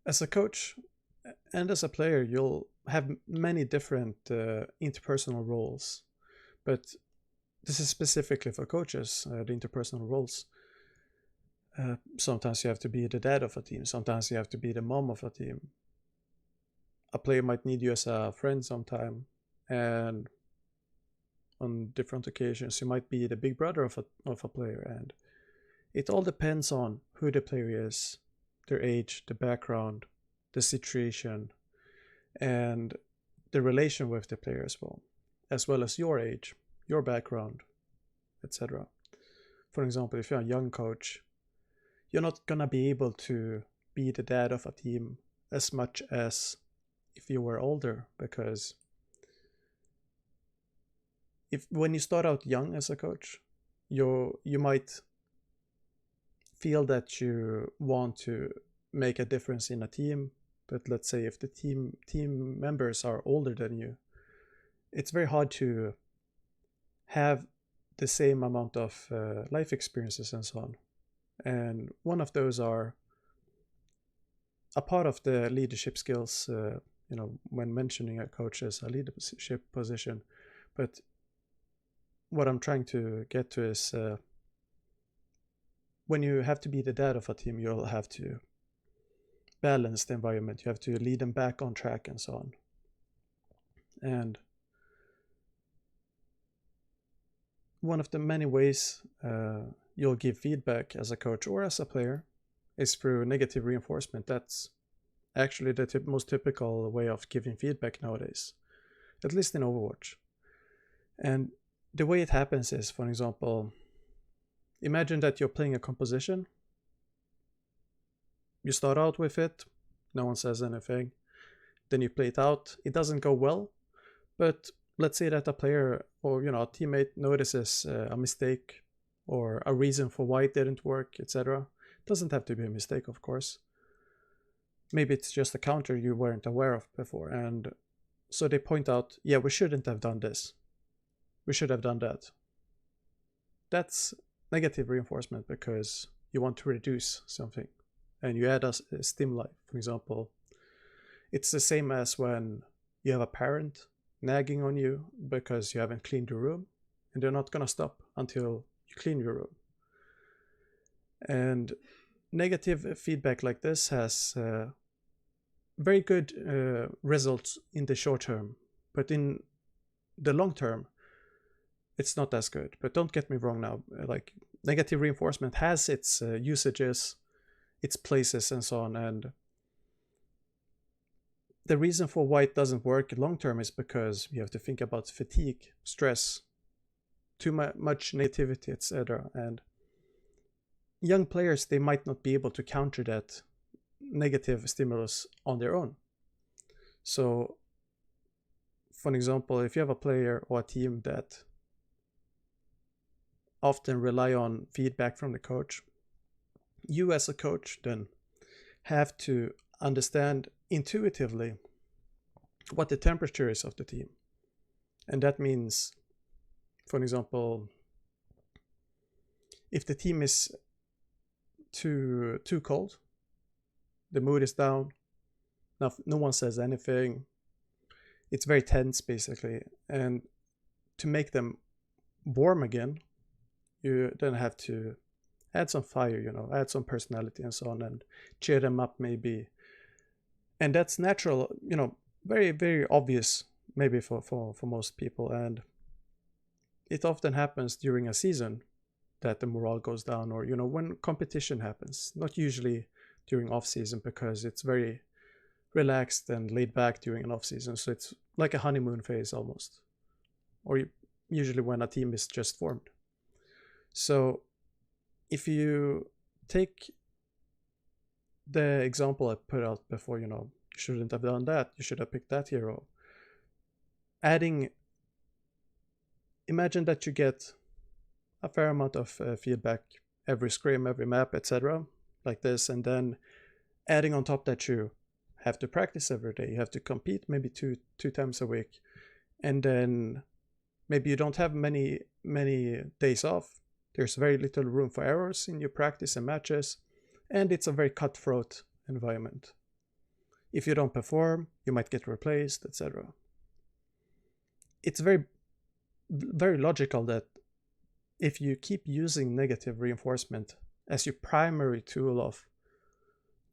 As a coach and as a player, you'll have many different interpersonal roles, but this is specifically for coaches, the interpersonal roles. Sometimes you have to be the dad of a team, sometimes you have to be the mom of a team. A player might need you as a friend sometime, and on different occasions you might be the big brother of a player, and it all depends on who the player is, their age, the background, the situation, and the relation with the player as well as your age, your background, etc. For example, if you're a young coach, you're not gonna be able to be the dad of a team as much as if you were older, because if when you start out young as a coach, you might feel that you want to make a difference in a team, but let's say if the team members are older than you, it's very hard to have the same amount of life experiences and so on. And one of those are a part of the leadership skills, when mentioning a coach as a leadership position. But what I'm trying to get to is when you have to be the dad of a team, you'll have to balance the environment. You have to lead them back on track and so on. And one of the many ways you'll give feedback as a coach or as a player is through negative reinforcement. That's actually the most typical way of giving feedback nowadays, at least in Overwatch. And the way it happens is, for example, imagine that you're playing a composition. You start out with it, no one says anything. Then you play it out. It doesn't go well, but let's say that a player or a teammate notices a mistake or a reason for why it didn't work, etc. It doesn't have to be a mistake, of course. Maybe it's just a counter you weren't aware of before, and so they point out, yeah, we shouldn't have done this. We should have done that. That's negative reinforcement because you want to reduce something and you add a stimuli. For example, it's the same as when you have a parent nagging on you because you haven't cleaned your room, and they're not going to stop until you clean your room. And negative feedback like this has very good results in the short term, but in the long term, it's not as good. But don't get me wrong now, like negative reinforcement has its usages, its places and so on, and the reason for why it doesn't work long term is because you have to think about fatigue, stress, too much negativity, etc. And young players, they might not be able to counter that negative stimulus on their own. So, for example, if you have a player or a team that often rely on feedback from the coach, you as a coach then have to understand intuitively what the temperature is of the team. And that means, for example, if the team is too cold, the mood is down, no one says anything, it's very tense basically, and to make them warm again, you then have to add some fire, add some personality and so on, and cheer them up maybe. And that's natural, very, very obvious maybe for most people. And it often happens during a season that the morale goes down, or, when competition happens, not usually during off season because it's very relaxed and laid back during an off season. So it's like a honeymoon phase almost, or usually when a team is just formed. So if you take the example I put out before, you shouldn't have done that, you should have picked that hero. Imagine that you get a fair amount of feedback every scrim, every map, etc. like this, and then adding on top that you have to practice every day, you have to compete maybe two times a week, and then maybe you don't have many days off. There's very little room for errors in your practice and matches, and it's a very cutthroat environment. If you don't perform, you might get replaced, etc. It's very logical that if you keep using negative reinforcement as your primary tool of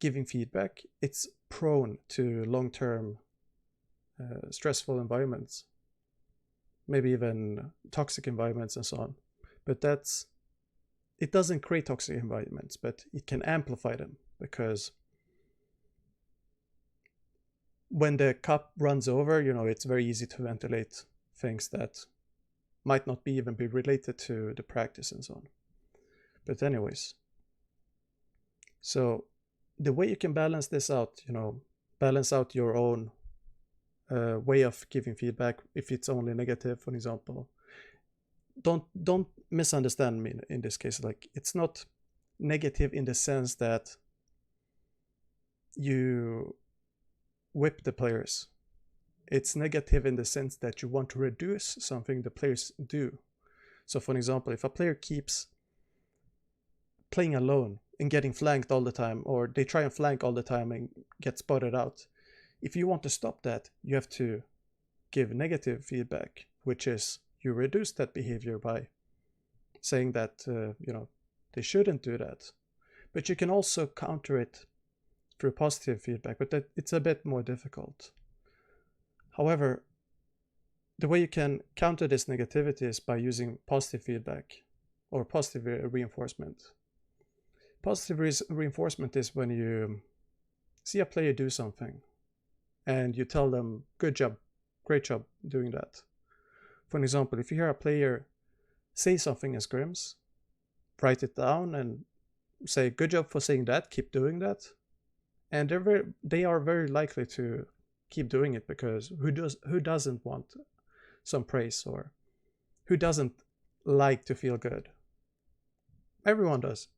giving feedback, it's prone to long-term stressful environments, maybe even toxic environments and so on. But it doesn't create toxic environments, but it can amplify them, because when the cup runs over, it's very easy to ventilate things that might not even be related to the practice and so on. But anyways, so the way you can balance this out, balance out your own way of giving feedback, if it's only negative, for example. Don't misunderstand me in this case. Like, it's not negative in the sense that you whip the players. It's negative in the sense that you want to reduce something the players do. So for example, if a player keeps playing alone and getting flanked all the time, or they try and flank all the time and get spotted out, if you want to stop that, you have to give negative feedback, which is you reduce that behavior by saying that they shouldn't do that. But you can also counter it through positive feedback, but it's a bit more difficult. However, the way you can counter this negativity is by using positive feedback or positive reinforcement. Positive reinforcement is when you see a player do something and you tell them, good job, great job doing that. For example, if you hear a player say something in scrims, write it down and say, good job for saying that, keep doing that. And they are very likely to keep doing it, because who doesn't want some praise, or who doesn't like to feel good? Everyone does.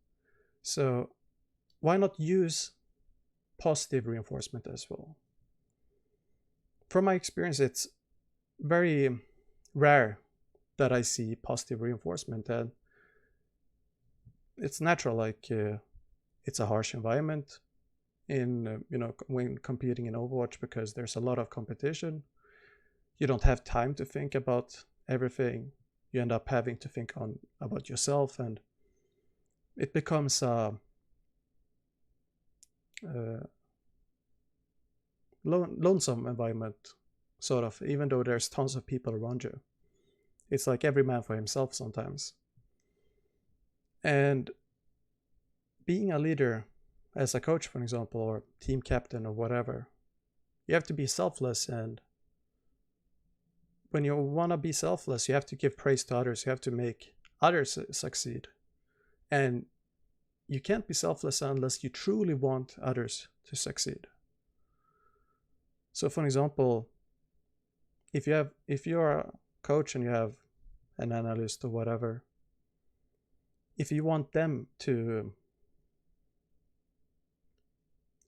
So why not use positive reinforcement as well? From my experience, it's very rare that I see positive reinforcement, and it's natural. Like it's a harsh environment in when competing in Overwatch, because there's a lot of competition. You don't have time to think about everything. You end up having to think about yourself, and it becomes a lonesome environment, sort of, even though there's tons of people around you. It's like every man for himself sometimes. And being a leader, as a coach, for example, or team captain or whatever, you have to be selfless. And when you want to be selfless, you have to give praise to others. You have to make others succeed. And you can't be selfless unless you truly want others to succeed. So for example, if you're a coach and you have an analyst or whatever, if you want them to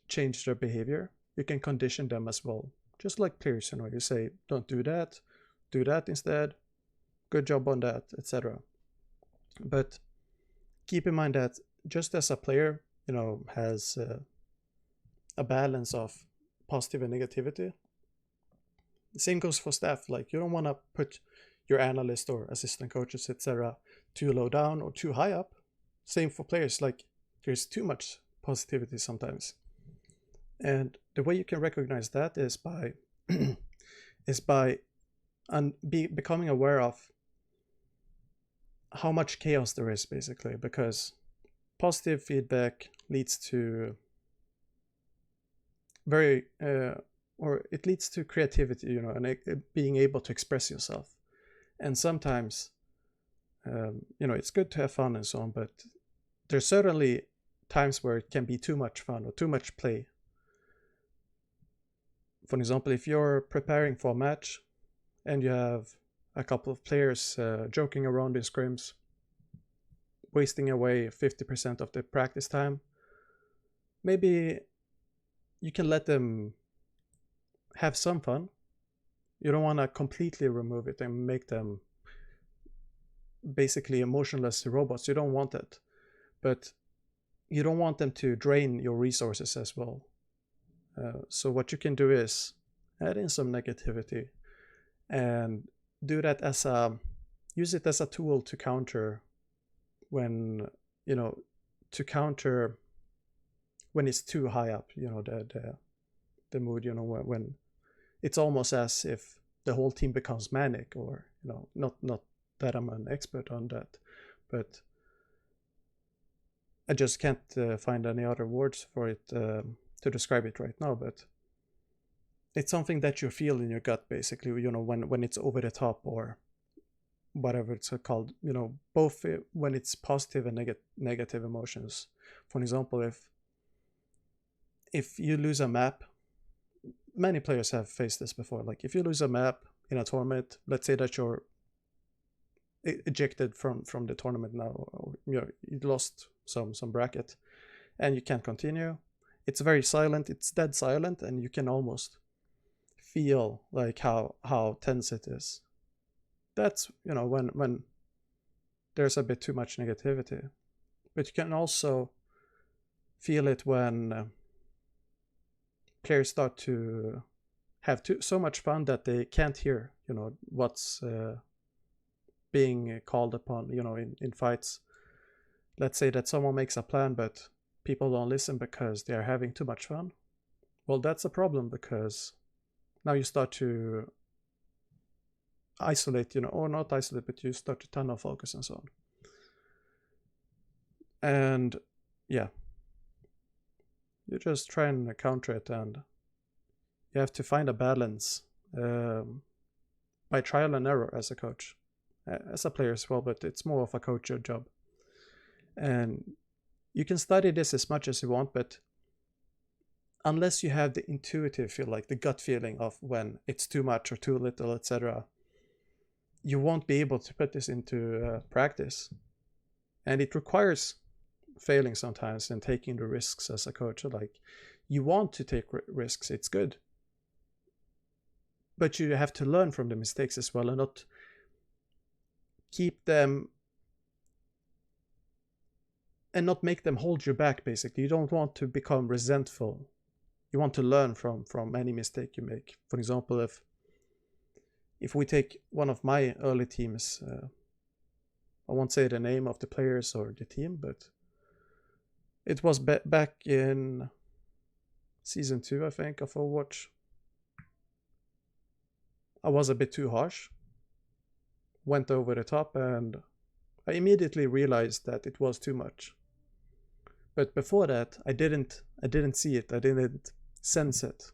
change their behavior, you can condition them as well. Just like players, you say, don't do that instead, good job on that, etc. But keep in mind that just as a player, has a balance of positive and negativity, the same goes for staff. Like, you don't want to put your analyst or assistant coaches, etc., too low down or too high up. Same for players. Like, there's too much positivity sometimes. And the way you can recognize that is by becoming aware of how much chaos there is, basically, because positive feedback leads to it leads to creativity, and being able to express yourself. And sometimes, it's good to have fun and so on, but there's certainly times where it can be too much fun or too much play. For example, if you're preparing for a match and you have a couple of players joking around in scrims, wasting away 50% of the practice time, maybe you can let them have some fun. You don't want to completely remove it and make them basically emotionless robots. You don't want that. But you don't want them to drain your resources as well. So what you can do is add in some negativity and do that as use it as a tool to counter when, to counter when it's too high up, the mood, when it's almost as if the whole team becomes manic, or, not that I'm an expert on that, but I just can't find any other words for it to describe it right now, but it's something that you feel in your gut, basically, when it's over the top, or whatever it's called, both when it's positive and negative emotions. For example, if you lose a map, many players have faced this before. Like if you lose a map in a tournament, let's say that you're ejected from the tournament now, or you lost some bracket and you can't continue. It's very silent, it's dead silent, and you can almost feel like how tense it is. That's, when there's a bit too much negativity. But you can also feel it when players start to have so much fun that they can't hear, what's being called upon, in fights. Let's say that someone makes a plan, but people don't listen because they are having too much fun. Well, that's a problem, because now you start to isolate, or not isolate, but you start to tunnel focus and so on. And yeah, you just try and counter it, and you have to find a balance by trial and error as a coach, as a player as well, but it's more of a coach job. And you can study this as much as you want, but unless you have the intuitive feel, like the gut feeling of when it's too much or too little, etc., you won't be able to put this into practice. And it requires failing sometimes and taking the risks as a coach. Like, you want to take risks, it's good, but you have to learn from the mistakes as well, and not keep them and not make them hold you back, basically. You don't want to become resentful. You want to learn from any mistake you make. For example, if we take one of my early teams, I won't say the name of the players or the team, but it was back in season 2, I think, of Overwatch. I was a bit too harsh, went over the top, and I immediately realized that it was too much. But before that, I didn't see it, I didn't sense it.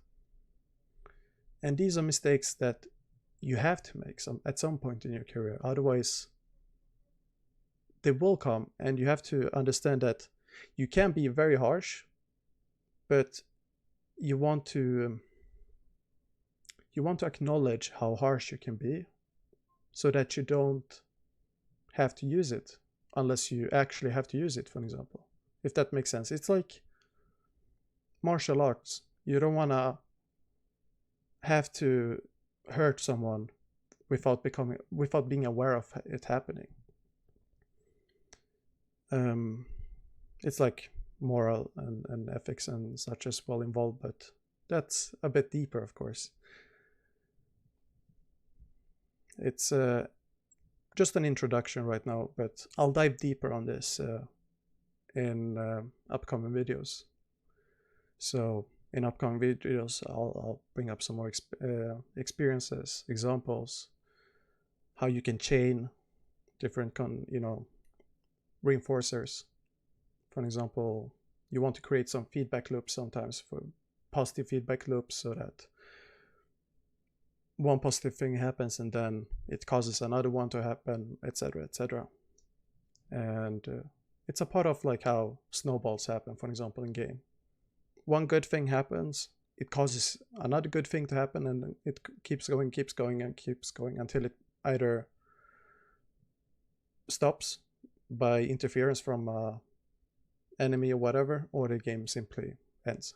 And these are mistakes that you have to make at some point in your career, otherwise they will come, and you have to understand that you can be very harsh, but you want to acknowledge how harsh you can be, so that you don't have to use it unless you actually have to use it, for example. If that makes sense. It's like martial arts. You don't want to have to hurt someone without being aware of it happening. It's like moral and ethics and such as well involved, but that's a bit deeper, of course. It's just an introduction right now, but I'll dive deeper on this in upcoming videos. So in upcoming videos, I'll bring up some more experiences, examples, how you can chain different reinforcers. For example, you want to create some feedback loops sometimes, for positive feedback loops, so that one positive thing happens and then it causes another one to happen, etc., etc. And it's a part of like how snowballs happen, for example, in game. One good thing happens, it causes another good thing to happen, and it keeps going until it either stops by interference from enemy or whatever, or the game simply ends.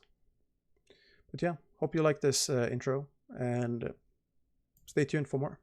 But yeah, hope you like this intro, and stay tuned for more.